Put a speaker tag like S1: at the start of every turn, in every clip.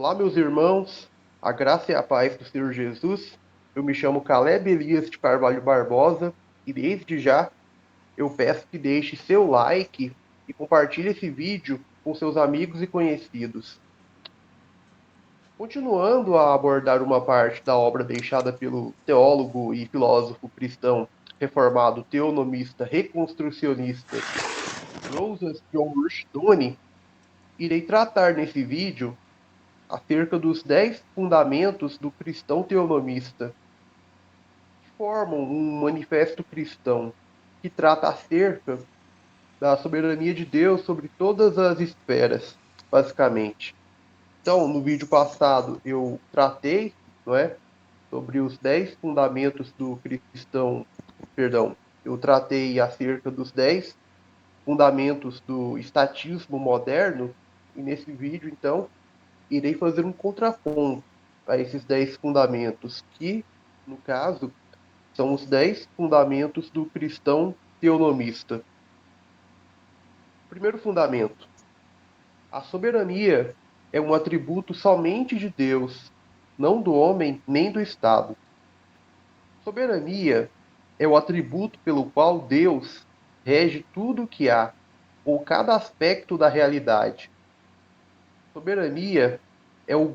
S1: Olá, meus irmãos, a graça e a paz do Senhor Jesus. Eu me chamo Caleb Elias de Carvalho Barbosa e desde já eu peço que deixe seu like e compartilhe esse vídeo com seus amigos e conhecidos. Continuando a abordar uma parte da obra deixada pelo teólogo e filósofo cristão reformado teonomista reconstrucionista Joseph John Rushdoony, irei tratar nesse vídeo acerca dos 10 fundamentos do cristão teonomista, que formam um manifesto cristão que trata acerca da soberania de Deus sobre todas as esferas, basicamente. Então, no vídeo passado eu tratei, não é, sobre os 10 fundamentos do cristão, perdão, eu tratei acerca dos 10 fundamentos do estatismo moderno, e nesse vídeo, então, irei fazer um contraponto a esses 10 fundamentos, que, no caso, são os 10 fundamentos do cristão teonomista. Primeiro fundamento: a soberania é um atributo somente de Deus, não do homem nem do Estado. Soberania é o atributo pelo qual Deus rege tudo o que há, ou cada aspecto da realidade. Soberania é o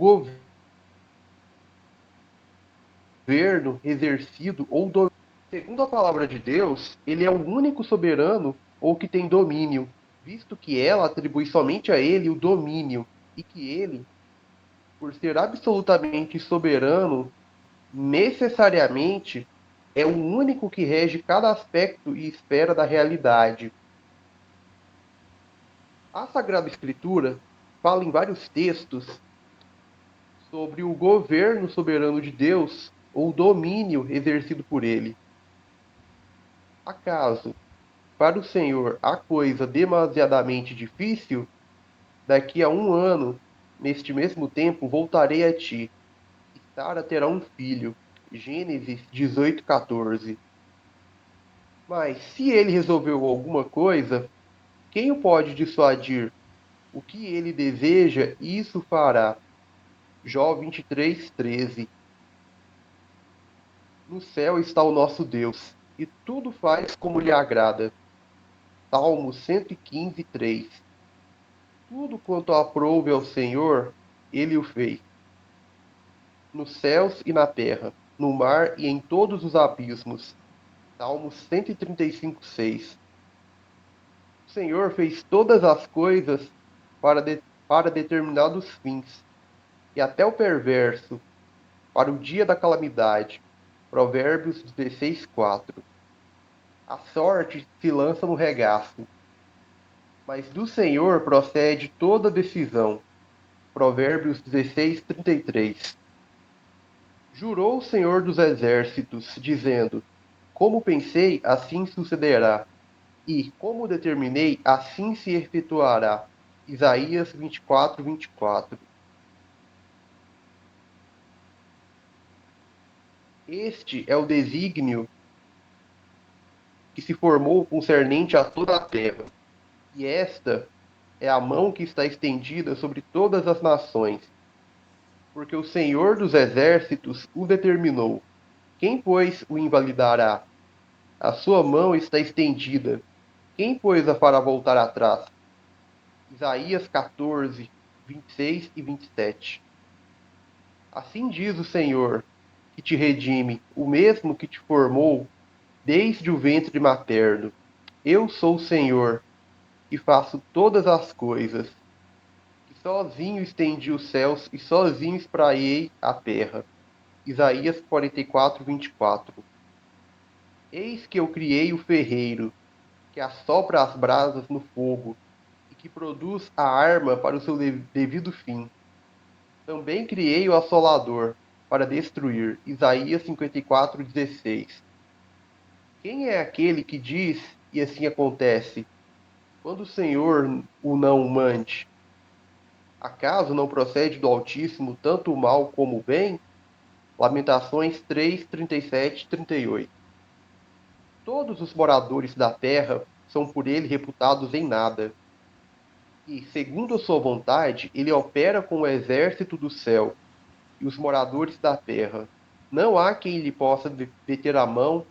S1: governo exercido ou domínio. Segundo a palavra de Deus, ele é o único soberano ou que tem domínio, visto que ela atribui somente a ele o domínio, e que ele, por ser absolutamente soberano, necessariamente é o único que rege cada aspecto e esfera da realidade. A Sagrada Escritura fala em vários textos sobre o governo soberano de Deus ou o domínio exercido por ele. Acaso para o Senhor há coisa demasiadamente difícil? Daqui a 1 ano, neste mesmo tempo, voltarei a ti. E Sara terá um filho. Gênesis 18:14. Mas se ele resolveu alguma coisa, quem o pode dissuadir? O que ele deseja, isso fará. Jó 23:13. No céu está o nosso Deus, e tudo faz como lhe agrada. Salmo 115:3. Tudo quanto aprouve ao Senhor, ele o fez, nos céus e na terra, no mar e em todos os abismos. Salmos 135:6. O Senhor fez todas as coisas para determinados fins, e até o perverso, para o dia da calamidade. Provérbios 16:4. A sorte se lança no regaço, mas do Senhor procede toda decisão. Provérbios 16:33. Jurou o Senhor dos Exércitos, dizendo: Como pensei, assim sucederá, e como determinei, assim se efetuará. Isaías 24:24. Este é o desígnio que se formou concernente a toda a terra, e esta é a mão que está estendida sobre todas as nações, porque o Senhor dos Exércitos o determinou. Quem, pois, o invalidará? A sua mão está estendida. Quem, pois, a fará voltar atrás? Isaías 14, 26 e 27. Assim diz o Senhor, que te redime, o mesmo que te formou desde o ventre materno. Eu sou o Senhor, que faço todas as coisas, que sozinho estendi os céus e sozinho espraiei a terra. Isaías 44, 24. Eis que eu criei o ferreiro, que assopra as brasas no fogo, e que produz a arma para o seu devido fim. Também criei o assolador, para destruir. Isaías 54:16. Quem é aquele que diz, e assim acontece, quando o Senhor o não mande? Acaso não procede do Altíssimo tanto o mal como o bem? Lamentações 3, 37, 38. Todos os moradores da terra são por ele reputados em nada. e, segundo a sua vontade, ele opera com o exército do céu e os moradores da terra. Não há quem lhe possa deter a mão,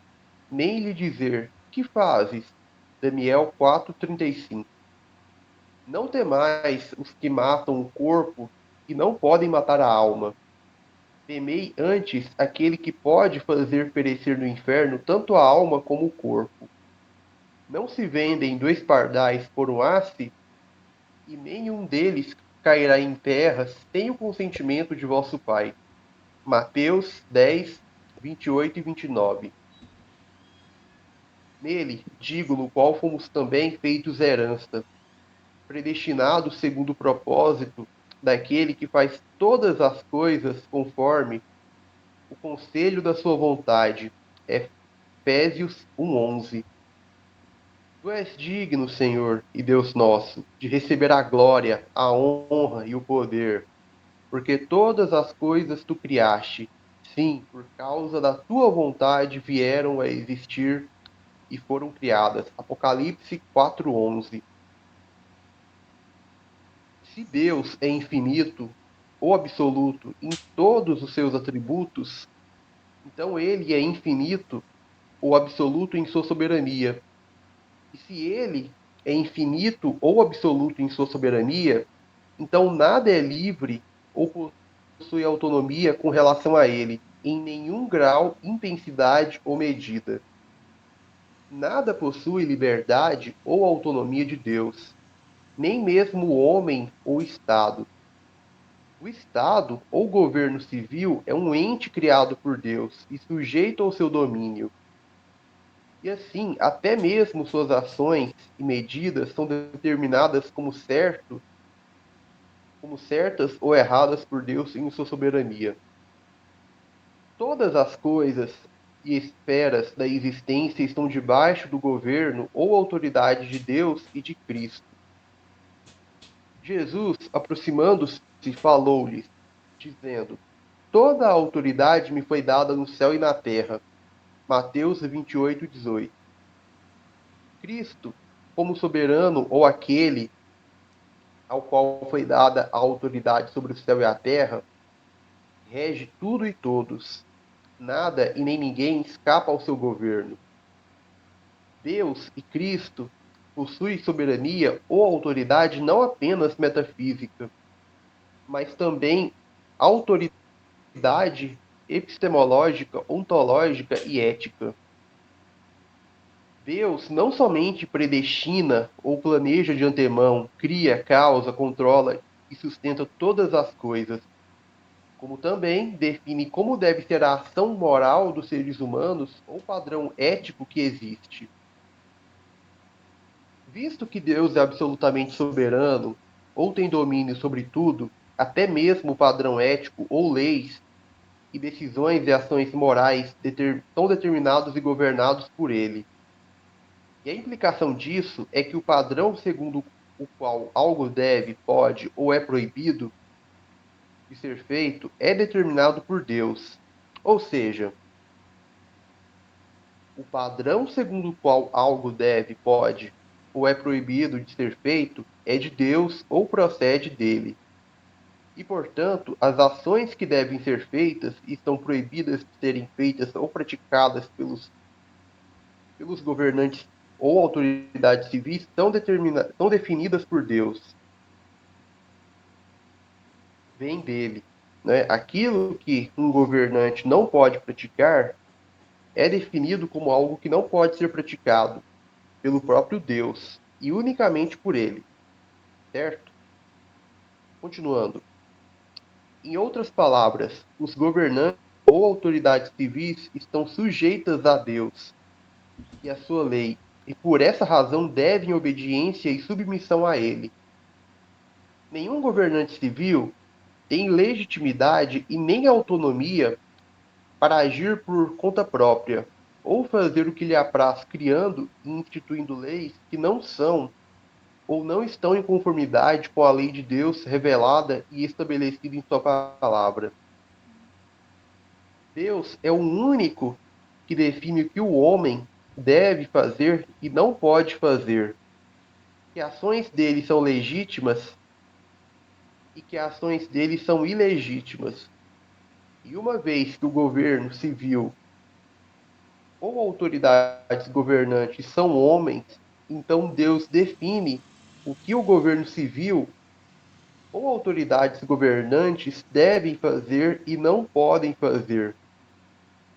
S1: nem lhe dizer: que fazes? Daniel 4:35. Não temais os que matam o corpo e não podem matar a alma. Temei antes aquele que pode fazer perecer no inferno tanto a alma como o corpo. Não se vendem 2 pardais por um haste, e nenhum deles cairá em terra sem o consentimento de vosso Pai. Mateus 10, 28 e 29. Nele, digo, no qual fomos também feitos herança, predestinados segundo o propósito daquele que faz todas as coisas conforme o conselho da sua vontade. Efésios 1:11. Tu és digno, Senhor e Deus nosso, de receber a glória, a honra e o poder, porque todas as coisas tu criaste. Sim, por causa da tua vontade vieram a existir e foram criadas. Apocalipse 4:11. Se Deus é infinito ou absoluto em todos os seus atributos, então ele é infinito ou absoluto em sua soberania. E se ele é infinito ou absoluto em sua soberania, então nada é livre ou possui autonomia com relação a ele, em nenhum grau, intensidade ou medida. Nada possui liberdade ou autonomia de Deus, nem mesmo o homem ou o Estado. O Estado ou governo civil é um ente criado por Deus e sujeito ao seu domínio. E assim, até mesmo suas ações e medidas são determinadas como certas ou erradas por Deus em sua soberania. Todas as coisas e esferas da existência estão debaixo do governo ou autoridade de Deus e de Cristo. Jesus, aproximando-se, falou-lhes, dizendo: Toda a autoridade me foi dada no céu e na terra. Mateus 28:18. Cristo, como soberano ou aquele ao qual foi dada a autoridade sobre o céu e a terra, rege tudo e todos. Nada e nem ninguém escapa ao seu governo. Deus e Cristo possuem soberania ou autoridade não apenas metafísica, mas também autoridade epistemológica, ontológica e ética. Deus não somente predestina ou planeja de antemão, cria, causa, controla e sustenta todas as coisas, como também define como deve ser a ação moral dos seres humanos ou padrão ético que existe. Visto que Deus é absolutamente soberano, ou tem domínio sobre tudo, até mesmo o padrão ético ou leis e decisões e ações morais são determinados e governados por ele. E a implicação disso é que o padrão segundo o qual algo deve, pode ou é proibido de ser feito é determinado por Deus. Ou seja, o padrão segundo o qual algo deve, pode ou é proibido de ser feito é de Deus ou procede dele. E, portanto, as ações que devem ser feitas e estão proibidas de serem feitas ou praticadas pelos governantes ou autoridades civis são definidas por Deus, vem dele. Né? Aquilo que um governante não pode praticar é definido como algo que não pode ser praticado pelo próprio Deus e unicamente por ele, certo? Continuando. Em outras palavras, os governantes ou autoridades civis estão sujeitas a Deus e a sua lei, e por essa razão devem obediência e submissão a ele. Nenhum governante civil tem legitimidade e nem autonomia para agir por conta própria, ou fazer o que lhe apraz, criando e instituindo leis que não são ou não estão em conformidade com a lei de Deus revelada e estabelecida em sua palavra. Deus é o único que define o que o homem deve fazer e não pode fazer. que ações dele são legítimas e que ações dele são ilegítimas. E uma vez que o governo civil ou autoridades governantes são homens, então Deus define o que o governo civil ou autoridades governantes devem fazer e não podem fazer.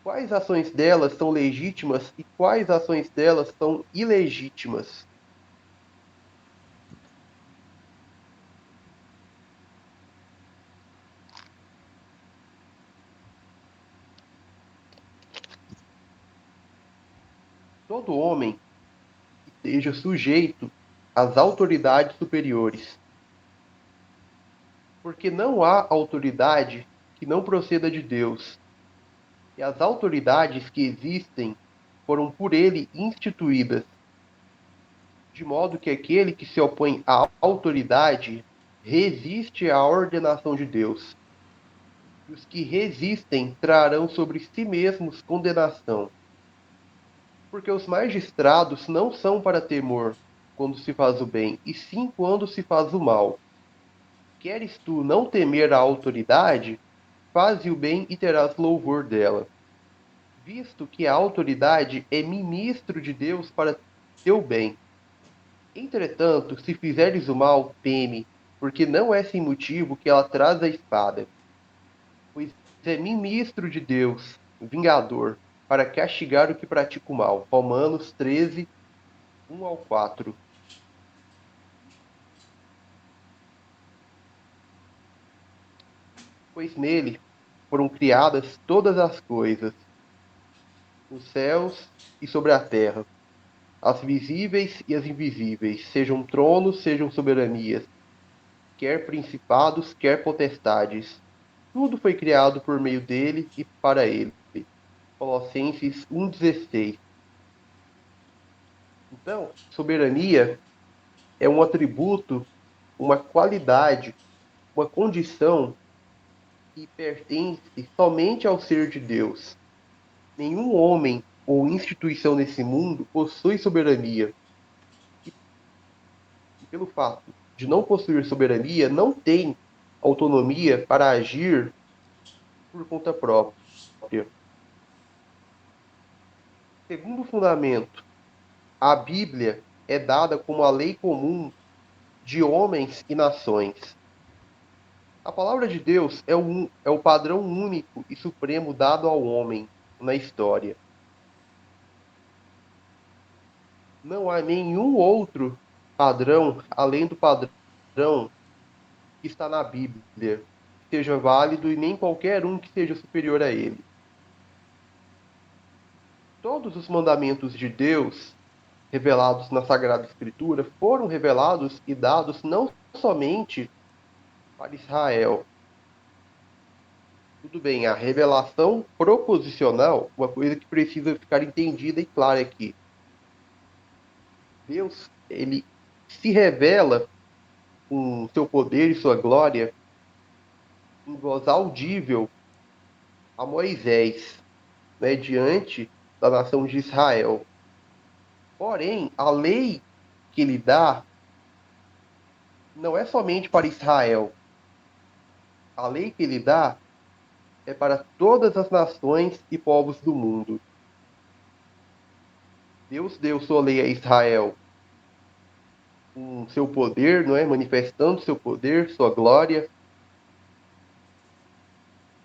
S1: Quais ações delas são legítimas e quais ações delas são ilegítimas. Todo homem esteja sujeito às autoridades superiores, porque não há autoridade que não proceda de Deus, e as autoridades que existem foram por ele instituídas, de modo que aquele que se opõe à autoridade resiste à ordenação de Deus. E os que resistem trarão sobre si mesmos condenação. Porque os magistrados não são para temor quando se faz o bem, e sim quando se faz o mal. Queres tu não temer a autoridade? Faze o bem e terás louvor dela. Visto que a autoridade é ministro de Deus para teu bem. Entretanto, se fizeres o mal, teme, porque não é sem motivo que ela traz a espada, pois é ministro de Deus, vingador, para castigar o que pratica o mal. Romanos 13, 1 ao 4. Pois nele foram criadas todas as coisas, nos céus e sobre a terra, as visíveis e as invisíveis, sejam tronos, sejam soberanias, quer principados, quer potestades. Tudo foi criado por meio dele e para ele. Colossenses 1,16. Então, soberania é um atributo, uma qualidade, uma condição que pertence somente ao ser de Deus. Nenhum homem ou instituição nesse mundo possui soberania. E pelo fato de não possuir soberania, não tem autonomia para agir por conta própria. Segundo fundamento, a Bíblia é dada como a lei comum de homens e nações. A palavra de Deus é o padrão único e supremo dado ao homem na história. Não há nenhum outro padrão além do padrão que está na Bíblia que seja válido e nem qualquer um que seja superior a ele. Todos os mandamentos de Deus revelados na Sagrada Escritura foram revelados e dados não somente para Israel. Tudo bem, a revelação proposicional, uma coisa que precisa ficar entendida e clara aqui. Deus, ele se revela com seu poder e sua glória em voz audível a Moisés, né, diante da nação de Israel. Porém, a lei que ele dá não é somente para Israel. A lei que ele dá é para todas as nações e povos do mundo. Deus deu sua lei a Israel com seu poder, não é? Manifestando seu poder, sua glória.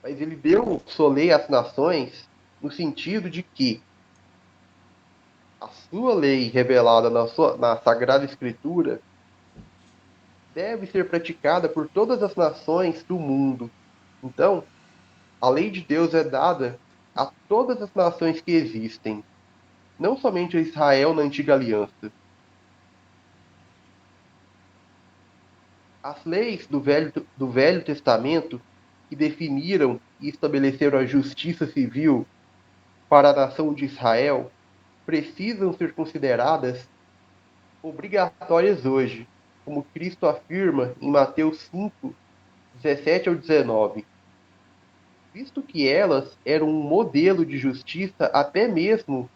S1: Mas ele deu sua lei às nações no sentido de que a sua lei revelada na Sagrada Escritura deve ser praticada por todas as nações do mundo. Então, a lei de Deus é dada a todas as nações que existem, não somente a Israel na antiga aliança. As leis do Velho Testamento, que definiram e estabeleceram a justiça civil para a nação de Israel, precisam ser consideradas obrigatórias hoje, como Cristo afirma em Mateus 5, 17 ao 19. Visto que elas eram um modelo de justiça até mesmo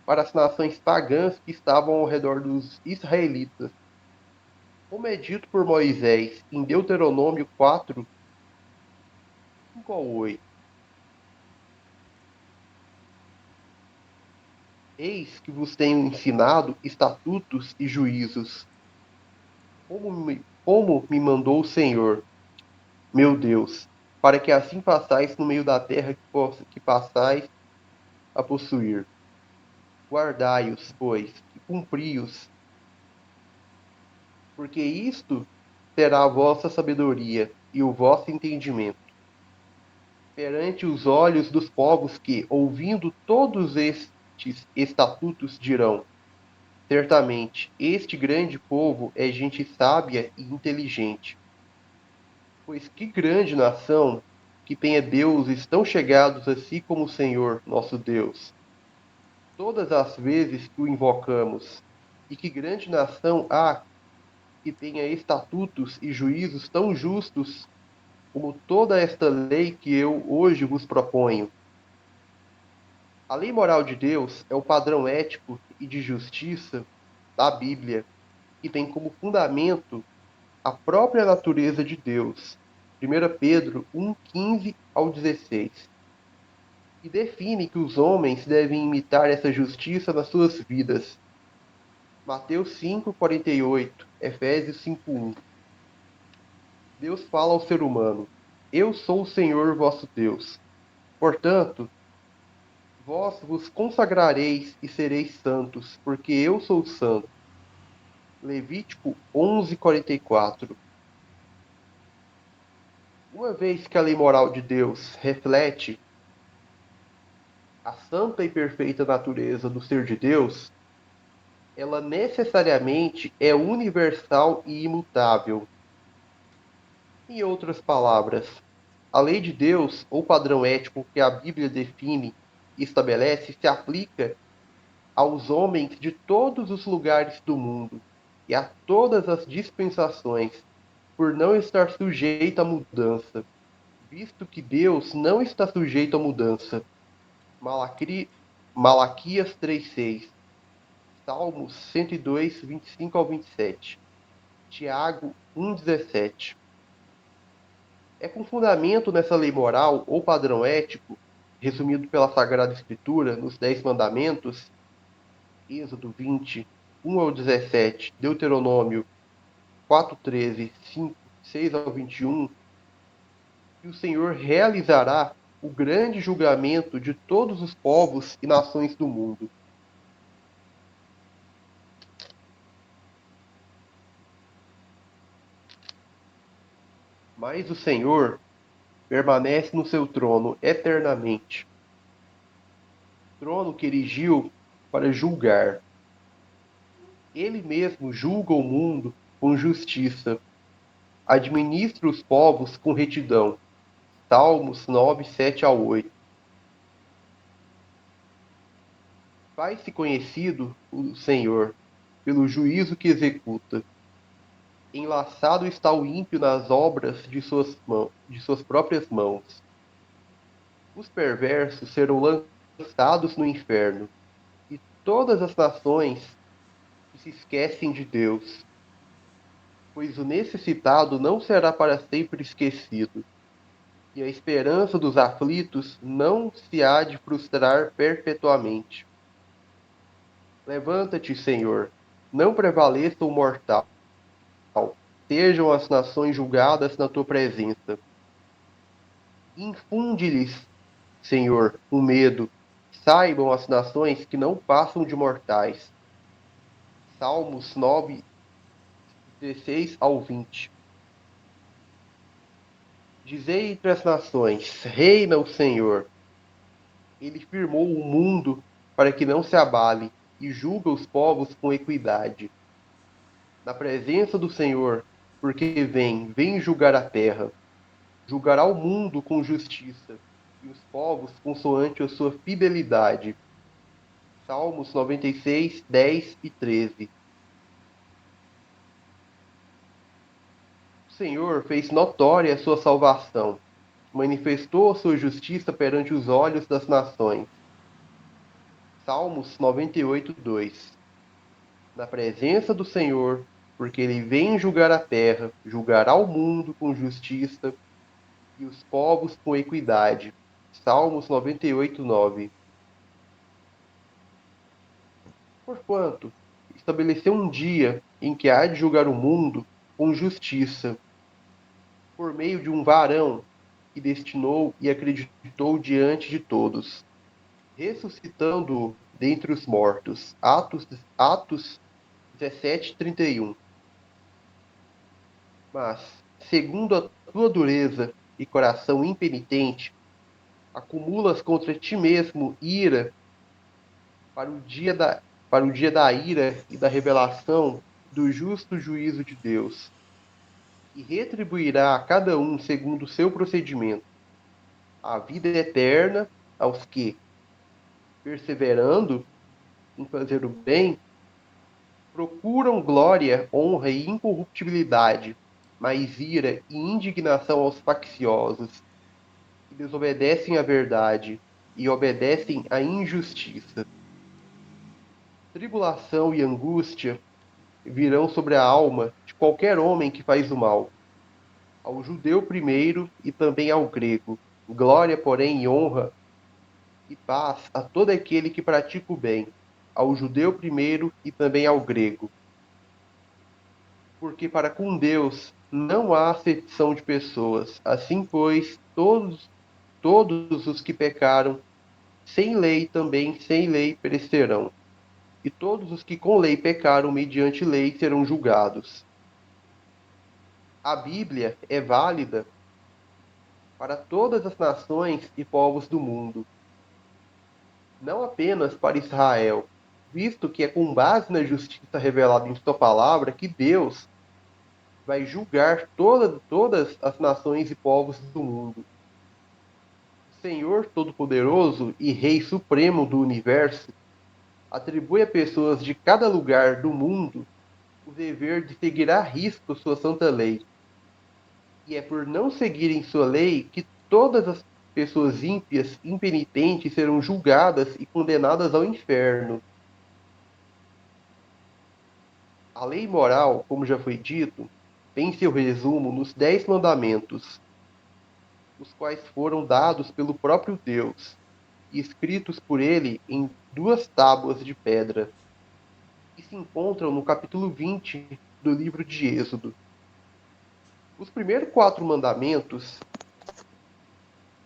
S1: para as nações pagãs que estavam ao redor dos israelitas. Como é dito por Moisés em Deuteronômio 4, 5 ao 8. Eis que vos tenho ensinado estatutos e juízos, como me mandou o Senhor, meu Deus, para que assim façais no meio da terra que passais a possuir. Guardai-os, pois, e cumpri-os, porque isto será a vossa sabedoria e o vosso entendimento perante os olhos dos povos que, ouvindo todos estes estatutos, dirão: certamente, este grande povo é gente sábia e inteligente. Pois que grande nação, que tenha deuses tão chegados a si como o Senhor, nosso Deus, todas as vezes que o invocamos. E que grande nação há que tenha estatutos e juízos tão justos como toda esta lei que eu hoje vos proponho. A lei moral de Deus é o padrão ético e de justiça da Bíblia, que tem como fundamento a própria natureza de Deus. 1 Pedro 1:15 ao 16. E define que os homens devem imitar essa justiça nas suas vidas. Mateus 5:48, Efésios 5:1. Deus fala ao ser humano: Eu sou o Senhor vosso Deus. Portanto, vós vos consagrareis e sereis santos, porque eu sou santo. Levítico 11:44. Uma vez que a lei moral de Deus reflete a santa e perfeita natureza do ser de Deus, ela necessariamente é universal e imutável. Em outras palavras, a lei de Deus, ou padrão ético que a Bíblia define e estabelece, se aplica aos homens de todos os lugares do mundo e a todas as dispensações, por não estar sujeita à mudança, visto que Deus não está sujeito à mudança. Malaquias 3:6, Salmos 102, 25 ao 27, Tiago 1:17. É com fundamento nessa lei moral ou padrão ético, resumido pela Sagrada Escritura nos Dez Mandamentos, Êxodo 20, 1 ao 17, Deuteronômio 4:13, 5, 6 ao 21, que o Senhor realizará o grande julgamento de todos os povos e nações do mundo. Mas o Senhor permanece no seu trono eternamente, trono que erigiu para julgar. Ele mesmo julga o mundo com justiça, administra os povos com retidão. Salmos 9, 7 ao 8. Faz-se conhecido o Senhor pelo juízo que executa. Enlaçado está o ímpio nas obras de suas próprias mãos. Os perversos serão lançados no inferno, e todas as nações que se esquecem de Deus, pois o necessitado não será para sempre esquecido, e a esperança dos aflitos não se há de frustrar perpetuamente. Levanta-te, Senhor, não prevaleça o mortal, sejam as nações julgadas na tua presença. Infunde-lhes, Senhor, o medo, saibam as nações que não passam de mortais. Salmos 9, 16 ao 20. Dizei entre as nações: reina o Senhor. Ele firmou o mundo para que não se abale e julga os povos com equidade. Na presença do Senhor, porque vem julgar a terra. Julgará o mundo com justiça e os povos consoante a sua fidelidade. Salmos 96, 10 e 13. O Senhor fez notória a sua salvação, manifestou a sua justiça perante os olhos das nações. Salmos 98, 2. Na presença do Senhor, porque ele vem julgar a terra, julgará o mundo com justiça e os povos com equidade. Salmos 98, 9. Porquanto estabeleceu um dia em que há de julgar o mundo com justiça, por meio de um varão que destinou e acreditou diante de todos, ressuscitando-o dentre os mortos. Atos 17, 31. Mas, segundo a tua dureza e coração impenitente, acumulas contra ti mesmo ira para o dia da ira e da revelação do justo juízo de Deus, e retribuirá a cada um segundo o seu procedimento, a vida eterna aos que, perseverando em fazer o bem, procuram glória, honra e incorruptibilidade, mas ira e indignação aos facciosos, que desobedecem à verdade e obedecem à injustiça. Tribulação e angústia virão sobre a alma de qualquer homem que faz o mal, ao judeu primeiro e também ao grego. Glória, porém, e honra e paz a todo aquele que pratica o bem, ao judeu primeiro e também ao grego. Porque para com Deus não há acepção de pessoas. Assim, pois, todos os que pecaram sem lei também sem lei perecerão. E todos os que com lei pecaram mediante lei serão julgados. A Bíblia é válida para todas as nações e povos do mundo, não apenas para Israel, visto que é com base na justiça revelada em sua palavra que Deus vai julgar todas as nações e povos do mundo. O Senhor Todo-Poderoso e Rei Supremo do Universo atribui a pessoas de cada lugar do mundo o dever de seguir à risca sua santa lei. E é por não seguirem sua lei que todas as pessoas ímpias, impenitentes, serão julgadas e condenadas ao inferno. A lei moral, como já foi dito, tem seu resumo nos 10 mandamentos, os quais foram dados pelo próprio Deus e escritos por ele em duas tábuas de pedra, que se encontram no capítulo 20 do livro de Êxodo. Os primeiros 4 mandamentos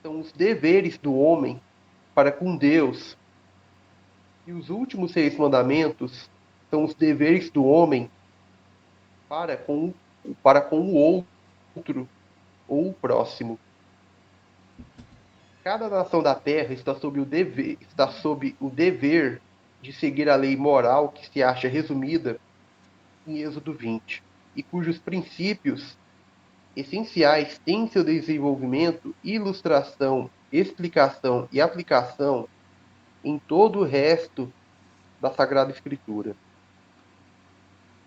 S1: são os deveres do homem para com Deus, e os últimos 6 mandamentos são os deveres do homem para com, para com o outro ou o próximo. Cada nação da terra está sob o dever de seguir a lei moral que se acha resumida em Êxodo 20, e cujos princípios essenciais têm seu desenvolvimento, ilustração, explicação e aplicação em todo o resto da Sagrada Escritura.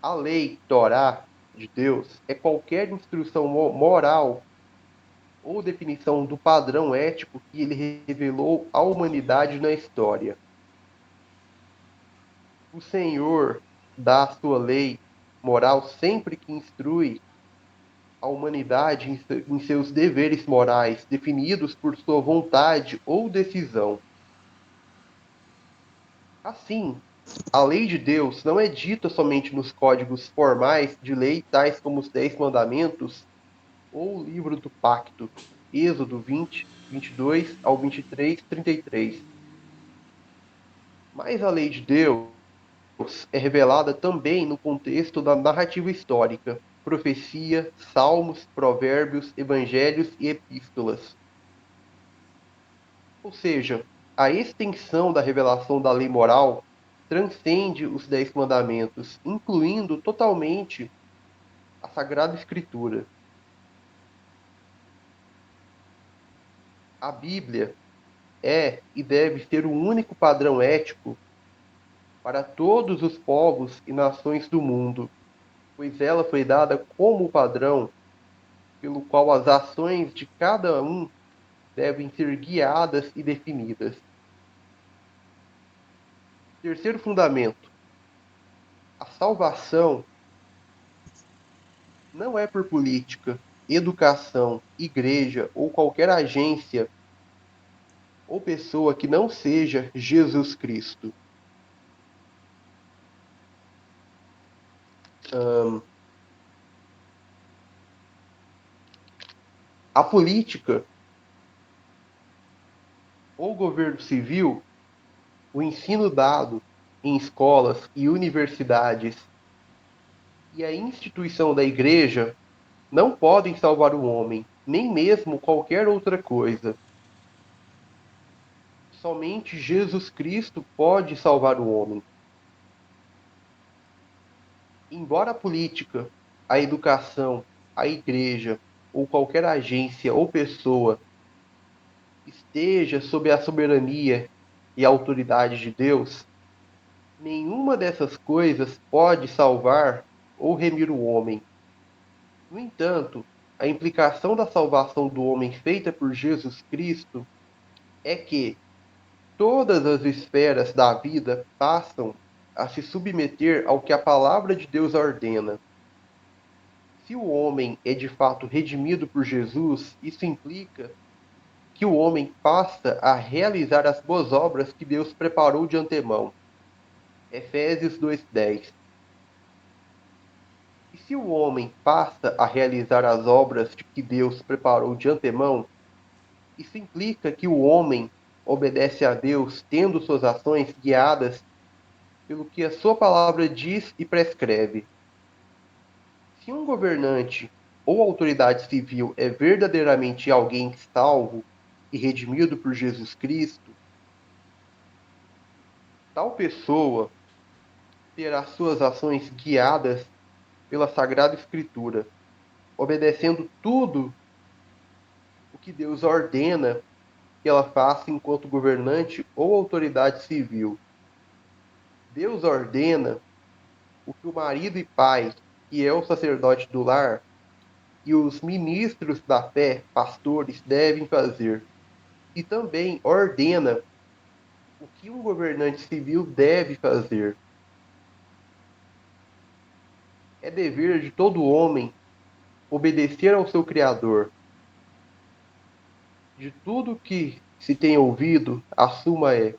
S1: A lei Torá de Deus é qualquer instrução moral ou definição do padrão ético que ele revelou à humanidade na história. O Senhor dá a sua lei moral sempre que instrui a humanidade em seus deveres morais, definidos por sua vontade ou decisão. Assim, a lei de Deus não é dita somente nos códigos formais de lei, tais como os 10 mandamentos ou o livro do pacto, Êxodo 20, 22 ao 23, 33. Mas a lei de Deus é revelada também no contexto da narrativa histórica, profecia, salmos, provérbios, evangelhos e epístolas. Ou seja, a extensão da revelação da lei moral transcende os 10 mandamentos, incluindo totalmente a Sagrada Escritura. A Bíblia é e deve ser o único padrão ético para todos os povos e nações do mundo, pois ela foi dada como padrão pelo qual as ações de cada um devem ser guiadas e definidas. Terceiro fundamento: a salvação não é por política, educação, igreja ou qualquer agência ou pessoa que não seja Jesus Cristo. A política ou governo civil, o ensino dado em escolas e universidades e a instituição da igreja não podem salvar o homem, nem mesmo qualquer outra coisa. Somente Jesus Cristo pode salvar o homem. Embora a política, a educação, a igreja ou qualquer agência ou pessoa esteja sob a soberania e autoridade de Deus, nenhuma dessas coisas pode salvar ou remir o homem. No entanto, a implicação da salvação do homem feita por Jesus Cristo é que todas as esferas da vida passam a se submeter ao que a palavra de Deus ordena. Se o homem é de fato redimido por Jesus, isso implica que o homem passa a realizar as boas obras que Deus preparou de antemão. Efésios 2:10. E se o homem passa a realizar as obras que Deus preparou de antemão, isso implica que o homem obedece a Deus, tendo suas ações guiadas pelo que a sua palavra diz e prescreve. Se um governante ou autoridade civil é verdadeiramente alguém salvo e redimido por Jesus Cristo, tal pessoa terá suas ações guiadas pela Sagrada Escritura, obedecendo tudo o que Deus ordena que ela faça enquanto governante ou autoridade civil. Deus ordena o que o marido e pai, que é o sacerdote do lar, e os ministros da fé, pastores, devem fazer. E também ordena o que um governante civil deve fazer. É dever de todo homem obedecer ao seu Criador. De tudo que se tem ouvido, a suma é: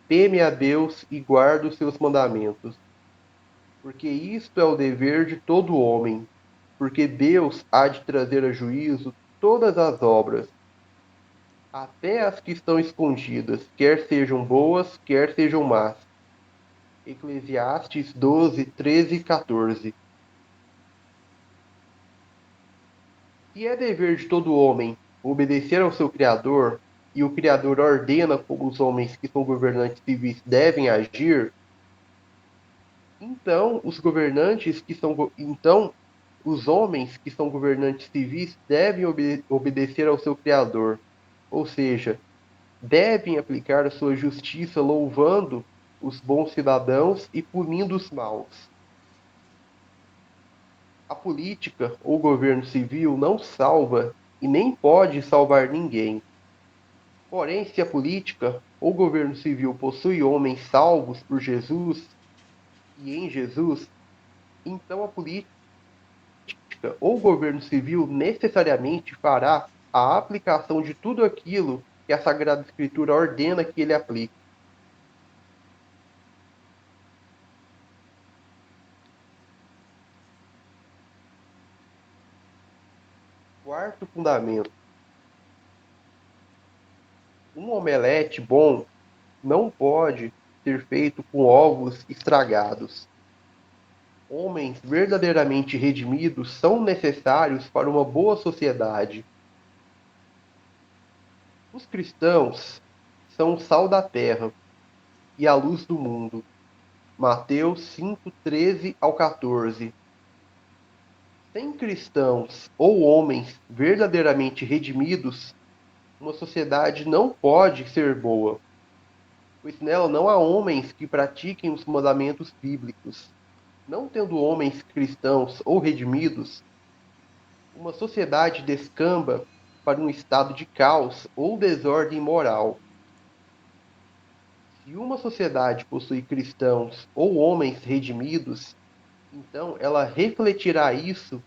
S1: teme a Deus e guarda os seus mandamentos. Porque isto é o dever de todo homem, porque Deus há de trazer a juízo todas as obras, até as que estão escondidas, quer sejam boas, quer sejam más. Eclesiastes 12, 13 e 14. Se é dever de todo homem obedecer ao seu Criador, e o Criador ordena como os homens que são governantes civis devem agir, então os homens que são governantes civis devem obedecer ao seu Criador, ou seja, devem aplicar a sua justiça louvando os bons cidadãos e punindo os maus. A política ou governo civil não salva e nem pode salvar ninguém. Porém, se a política ou governo civil possui homens salvos por Jesus e em Jesus, então a política ou governo civil necessariamente fará a aplicação de tudo aquilo que a Sagrada Escritura ordena que ele aplique. Quarto fundamento: um omelete bom não pode ser feito com ovos estragados. Homens verdadeiramente redimidos são necessários para uma boa sociedade. Os cristãos são o sal da terra e a luz do mundo. Mateus 5, 13 ao 14. Sem cristãos ou homens verdadeiramente redimidos, uma sociedade não pode ser boa, pois nela não há homens que pratiquem os mandamentos bíblicos. Não tendo homens cristãos ou redimidos, uma sociedade descamba para um estado de caos ou desordem moral. Se uma sociedade possui cristãos ou homens redimidos, então ela refletirá isso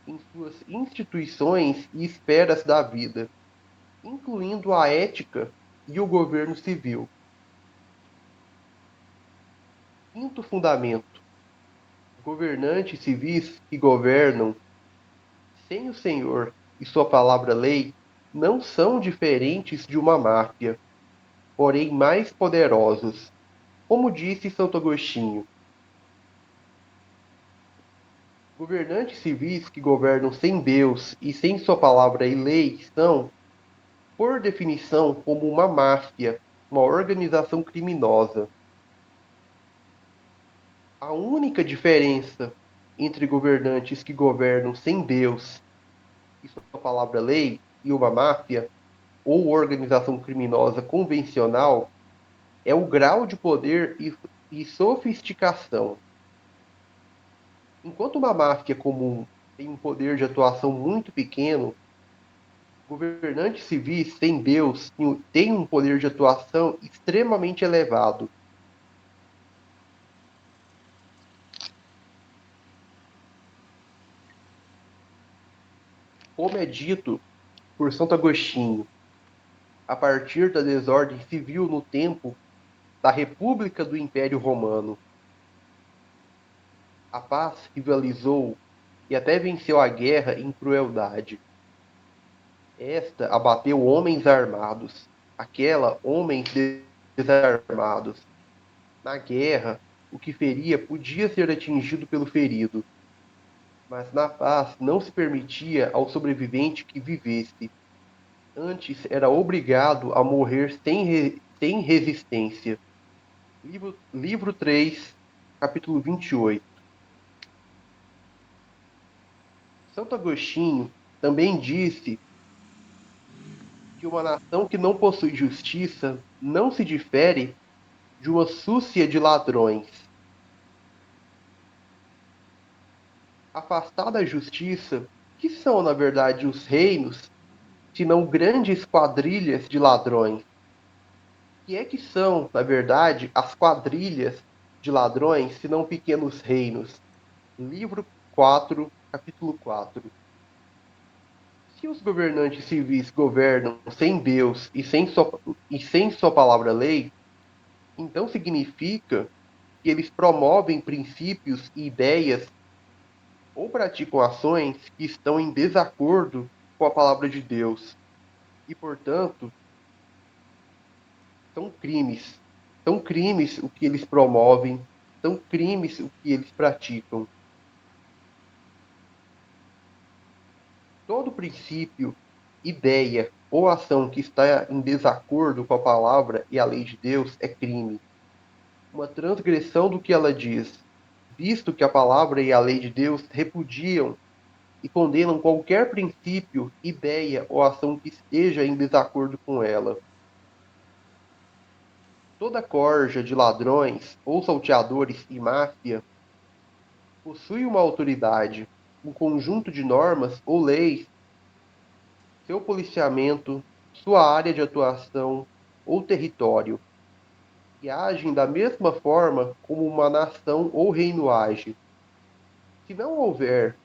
S1: em suas instituições e esferas da vida, incluindo a ética e o governo civil. Quinto fundamento: governantes civis que governam sem o Senhor e sua palavra-lei não são diferentes de uma máfia, porém mais poderosos. Como disse Santo Agostinho, governantes civis que governam sem Deus e sem sua palavra e lei são, por definição, como uma máfia, uma organização criminosa. A única diferença entre governantes que governam sem Deus e sua palavra-lei e uma máfia ou organização criminosa convencional é o grau de poder e sofisticação. Enquanto uma máfia comum tem um poder de atuação muito pequeno, governantes civis sem Deus têm um poder de atuação extremamente elevado. Como é dito por Santo Agostinho, a partir da desordem civil no tempo da República do Império Romano, a paz rivalizou e até venceu a guerra em crueldade. Esta abateu homens armados, aquela homens desarmados. Na guerra, o que feria podia ser atingido pelo ferido, mas na paz não se permitia ao sobrevivente que vivesse. Antes era obrigado a morrer sem resistência. Livro 3, capítulo 28. Santo Agostinho também disse que uma nação que não possui justiça não se difere de uma súcia de ladrões. Afastada a justiça, que são, na verdade, os reinos, senão grandes quadrilhas de ladrões? Que é que são, na verdade, as quadrilhas de ladrões, senão pequenos reinos? Livro 4, capítulo 4. Se os governantes civis governam sem Deus e sem sua palavra-lei, então significa que eles promovem princípios e ideias ou praticam ações que estão em desacordo com a palavra de Deus e, portanto, são crimes. São crimes o que eles promovem, são crimes o que eles praticam. Todo princípio, ideia ou ação que está em desacordo com a palavra e a lei de Deus é crime, uma transgressão do que ela diz, visto que a palavra e a lei de Deus repudiam e condenam qualquer princípio, ideia ou ação que esteja em desacordo com ela. Toda corja de ladrões ou salteadores e máfia possui uma autoridade, um conjunto de normas ou leis, seu policiamento, sua área de atuação ou território, que agem da mesma forma como uma nação ou reino age. Se não houver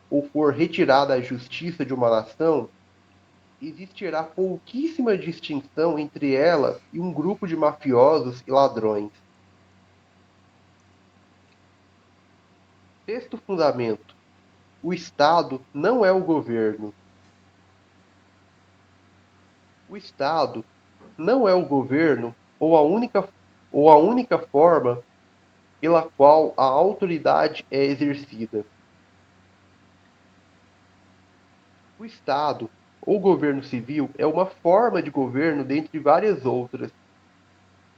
S1: ou for retirada a justiça de uma nação, existirá pouquíssima distinção entre ela e um grupo de mafiosos e ladrões. Sexto fundamento: o Estado não é o governo. O Estado não é o governo ou a única forma pela qual a autoridade é exercida. O Estado, ou governo civil, é uma forma de governo dentre várias outras.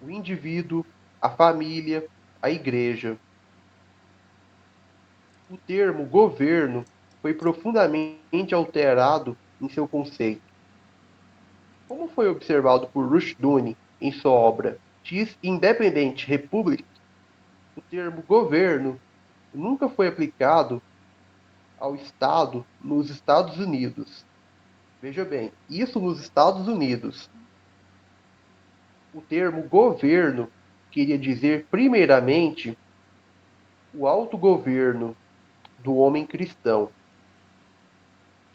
S1: O indivíduo, a família, a igreja. O termo governo foi profundamente alterado em seu conceito. Como foi observado por Rushduni em sua obra This Independent Republic, o termo governo nunca foi aplicado ao Estado nos Estados Unidos. Veja bem, isso nos Estados Unidos. O termo governo queria dizer, primeiramente, o autogoverno do homem cristão.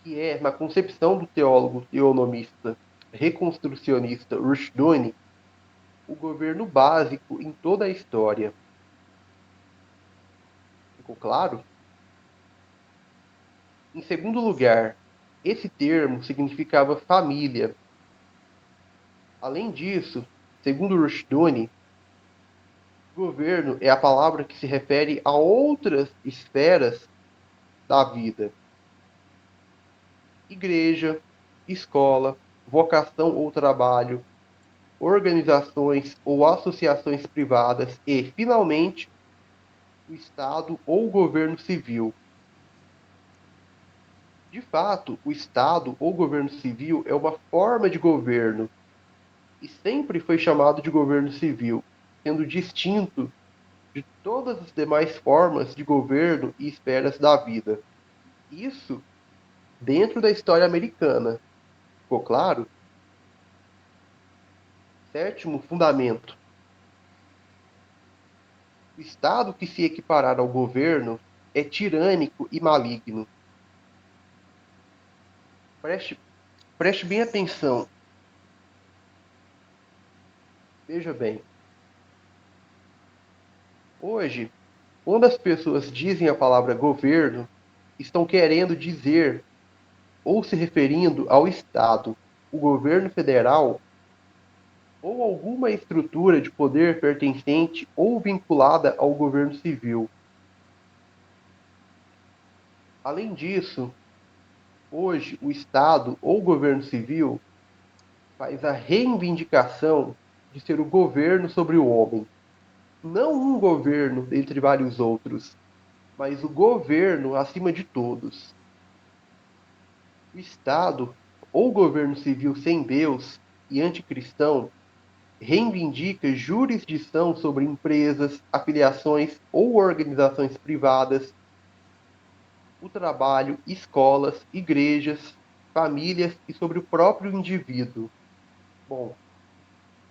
S1: que é, na concepção do teólogo teonomista reconstrucionista Rushduni, o governo básico em toda a história. Ficou claro? Em segundo lugar, esse termo significava família. Além disso, segundo Rushduni, governo é a palavra que se refere a outras esferas da vida. Igreja, escola, vocação ou trabalho, organizações ou associações privadas e, finalmente, o Estado ou governo civil. De fato, o Estado ou governo civil é uma forma de governo e sempre foi chamado de governo civil, sendo distinto de todas as demais formas de governo e esferas da vida. Isso dentro da história americana. Ficou claro? Sétimo fundamento. O Estado que se equiparar ao governo é tirânico e maligno. Preste bem atenção. Veja bem. Hoje, quando as pessoas dizem a palavra governo, estão querendo dizer ou se referindo ao Estado, o governo federal ou alguma estrutura de poder pertencente ou vinculada ao governo civil. Além disso, hoje o Estado ou governo civil faz a reivindicação de ser o governo sobre o homem. Não um governo entre vários outros, mas o governo acima de todos. O Estado ou governo civil sem Deus e anticristão reivindica jurisdição sobre empresas, afiliações ou organizações privadas, o trabalho, escolas, igrejas, famílias e sobre o próprio indivíduo. Bom,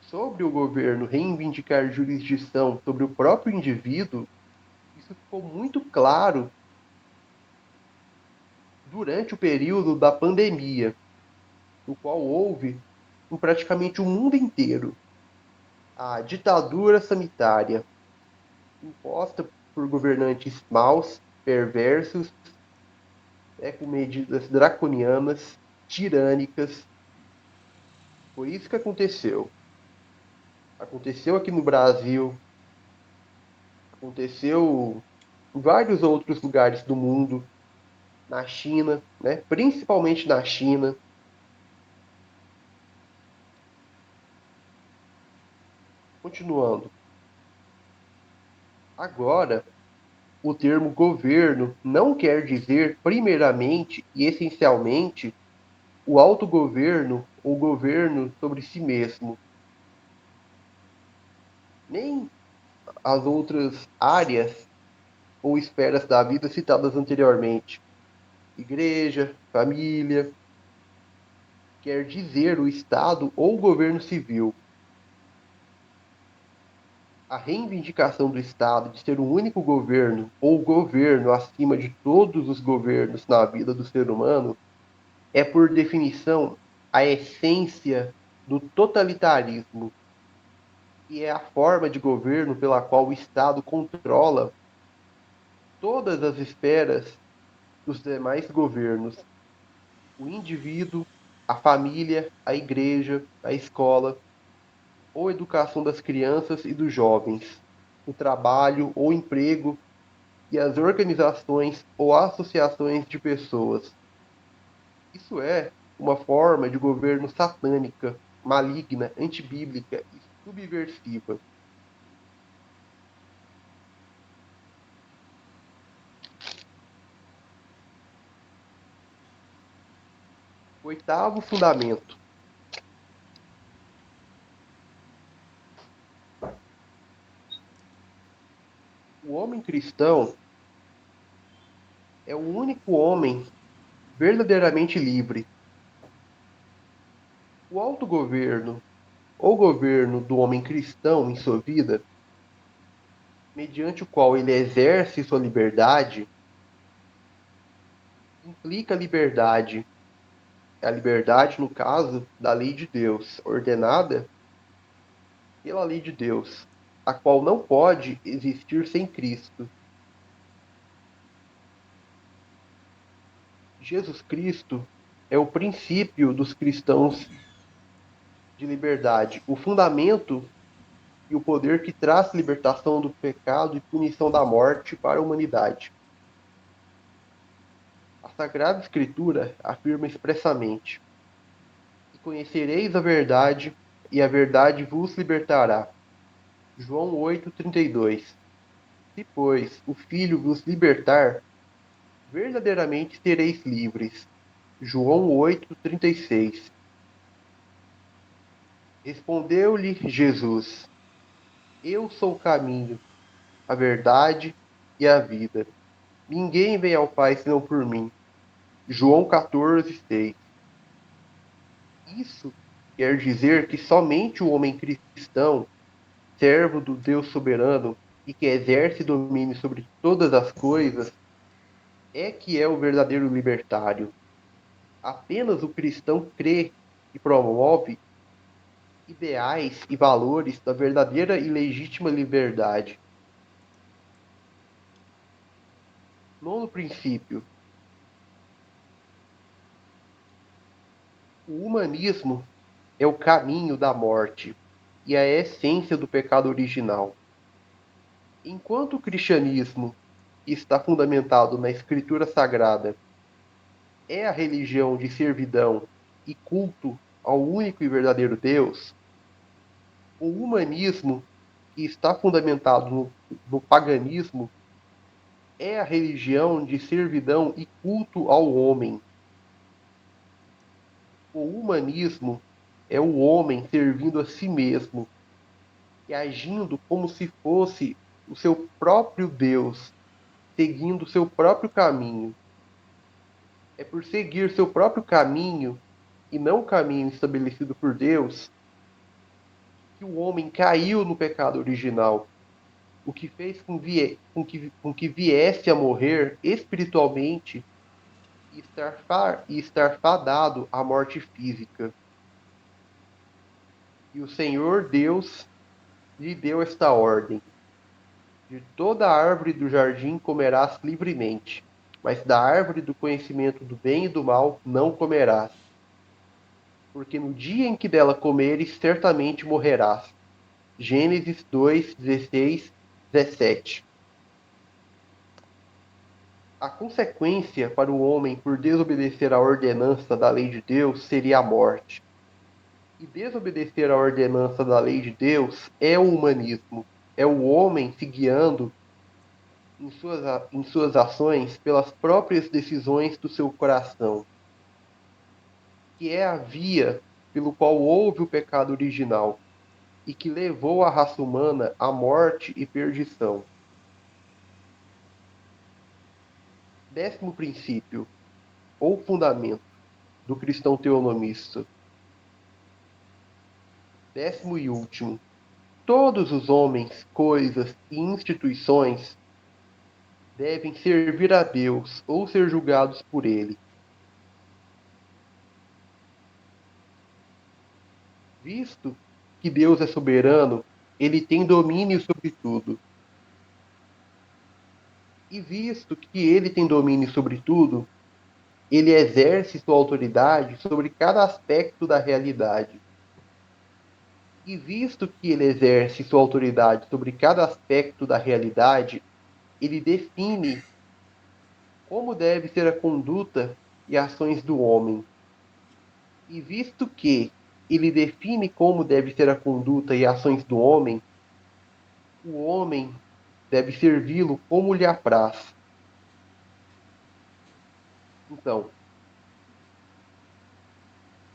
S1: sobre o governo reivindicar jurisdição sobre o próprio indivíduo, isso ficou muito claro durante o período da pandemia, no qual houve em praticamente o mundo inteiro a ditadura sanitária, imposta por governantes maus, perversos, com medidas draconianas, tirânicas. Foi isso que aconteceu. Aconteceu aqui no Brasil, aconteceu em vários outros lugares do mundo, na China, né? Principalmente na China. Continuando. Agora, o termo governo não quer dizer, primeiramente e essencialmente, o autogoverno ou governo sobre si mesmo. Nem as outras áreas ou esferas da vida citadas anteriormente. Igreja, família, quer dizer o Estado ou governo civil. A reivindicação do Estado de ser o único governo ou governo acima de todos os governos na vida do ser humano é, por definição, a essência do totalitarismo, que é a forma de governo pela qual o Estado controla todas as esferas dos demais governos, o indivíduo, a família, a igreja, a escola, ou educação das crianças e dos jovens, o trabalho ou emprego e as organizações ou associações de pessoas. Isso é uma forma de governo satânica, maligna, antibíblica e subversiva. Oitavo fundamento. O homem cristão é o único homem verdadeiramente livre. O autogoverno ou governo do homem cristão em sua vida, mediante o qual ele exerce sua liberdade, implica liberdade. A liberdade, no caso, da lei de Deus, ordenada pela lei de Deus, a qual não pode existir sem Cristo. Jesus Cristo é o princípio dos cristãos de liberdade, o fundamento e o poder que traz libertação do pecado e punição da morte para a humanidade. A Sagrada Escritura afirma expressamente: E conhecereis a verdade, e a verdade vos libertará. João 8:32. Se, pois, o Filho vos libertar, verdadeiramente sereis livres. João 8:36. Respondeu-lhe Jesus: Eu sou o caminho, a verdade e a vida. Ninguém vem ao Pai senão por mim. João 14:6. Isso quer dizer que somente o homem cristão, servo do Deus soberano e que exerce domínio sobre todas as coisas, é que é o verdadeiro libertário. Apenas o cristão crê e promove ideais e valores da verdadeira e legítima liberdade. Nono princípio: o humanismo é o caminho da morte e a essência do pecado original. Enquanto o cristianismo está fundamentado na Escritura Sagrada, é a religião de servidão e culto ao único e verdadeiro Deus, o humanismo, que está fundamentado no paganismo, é a religião de servidão e culto ao homem. O humanismo é o homem servindo a si mesmo e agindo como se fosse o seu próprio Deus, seguindo o seu próprio caminho. É por seguir seu próprio caminho e não o caminho estabelecido por Deus que o homem caiu no pecado original, o que fez com que viesse a morrer espiritualmente e estar fadado à morte física. E o Senhor Deus lhe deu esta ordem: De toda árvore do jardim comerás livremente, mas da árvore do conhecimento do bem e do mal não comerás, porque no dia em que dela comeres, certamente morrerás. Gênesis 2:16, 17. A consequência para o homem por desobedecer à ordenança da lei de Deus seria a morte. E desobedecer à ordenança da lei de Deus é o humanismo, é o homem se guiando em suas ações pelas próprias decisões do seu coração, que é a via pelo qual houve o pecado original e que levou a raça humana à morte e perdição. Décimo princípio, ou fundamento, do cristão teonomista. Décimo e último, todos os homens, coisas e instituições devem servir a Deus ou ser julgados por ele. Visto que Deus é soberano, ele tem domínio sobre tudo. E visto que ele tem domínio sobre tudo, ele exerce sua autoridade sobre cada aspecto da realidade. E visto que ele exerce sua autoridade sobre cada aspecto da realidade, ele define como deve ser a conduta e ações do homem. E visto que ele define como deve ser a conduta e ações do homem, o homem deve servi-lo como lhe apraz. Então,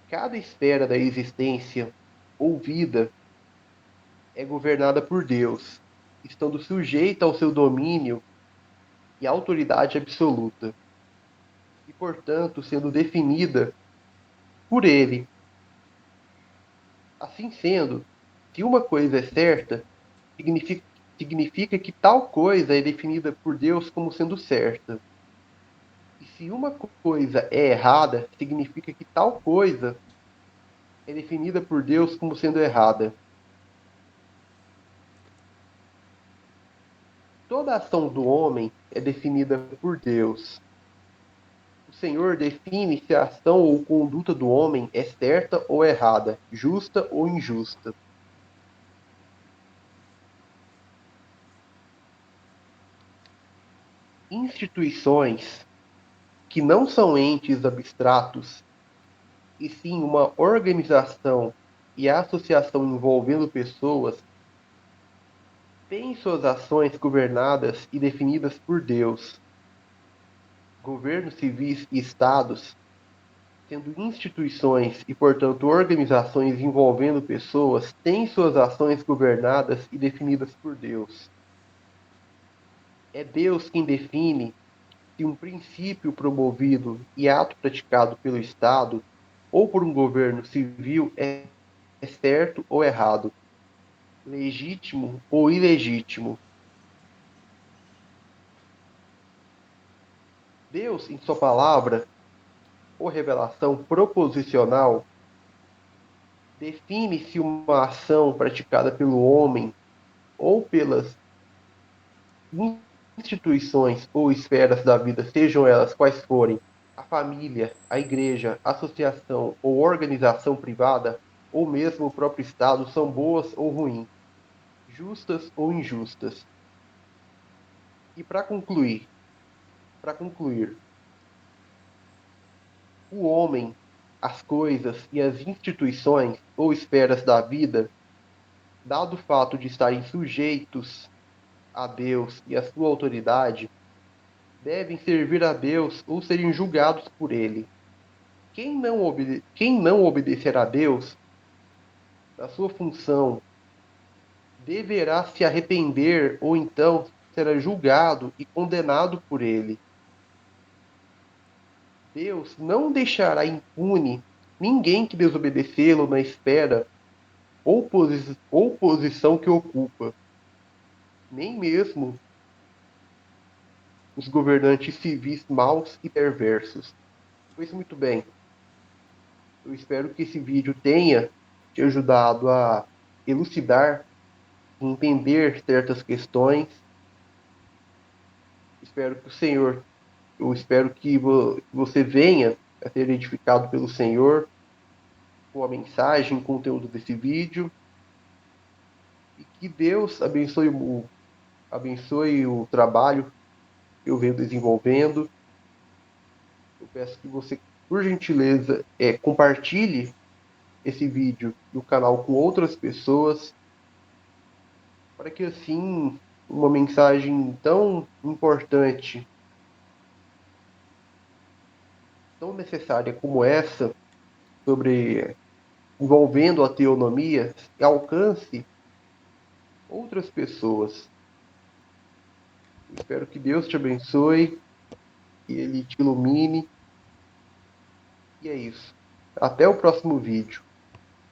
S1: cada esfera da existência ou vida é governada por Deus, estando sujeita ao seu domínio e autoridade absoluta, e, portanto, sendo definida por ele. Assim sendo, se uma coisa é certa, significa, significa que tal coisa é definida por Deus como sendo certa. E se uma coisa é errada, significa que tal coisa é definida por Deus como sendo errada. Toda ação do homem é definida por Deus. O Senhor define se a ação ou conduta do homem é certa ou errada, justa ou injusta. Instituições que não são entes abstratos, e sim uma organização e associação envolvendo pessoas, têm suas ações governadas e definidas por Deus. Governos civis e estados, sendo instituições e, portanto, organizações envolvendo pessoas, têm suas ações governadas e definidas por Deus. É Deus quem define se um princípio promovido e ato praticado pelo Estado ou por um governo civil é certo ou errado, legítimo ou ilegítimo. Deus, em sua palavra ou revelação proposicional, define se uma ação praticada pelo homem ou pelas instituições ou esferas da vida, sejam elas quais forem, a família, a igreja, associação ou organização privada, ou mesmo o próprio Estado, são boas ou ruins, justas ou injustas. E para concluir, o homem, as coisas e as instituições ou esferas da vida, dado o fato de estarem sujeitos a Deus e a sua autoridade, devem servir a Deus ou serem julgados por ele. Quem não obedecer a Deus, da sua função, deverá se arrepender ou então será julgado e condenado por ele. Deus não deixará impune ninguém que desobedecê-lo na esfera ou posição que ocupa, nem mesmo os governantes civis maus e perversos. Pois muito bem, eu espero que esse vídeo tenha te ajudado a elucidar e entender certas questões. Espero que o Senhor, eu espero que você venha a ser edificado pelo Senhor com a mensagem, o conteúdo desse vídeo, e que Deus abençoe o trabalho que eu venho desenvolvendo. Eu peço que você, por gentileza, compartilhe esse vídeo no canal com outras pessoas, para que assim uma mensagem tão importante, tão necessária como essa, sobre envolvendo a teonomia, alcance outras pessoas. Eu espero que Deus te abençoe, que Ele te ilumine. E é isso. Até o próximo vídeo.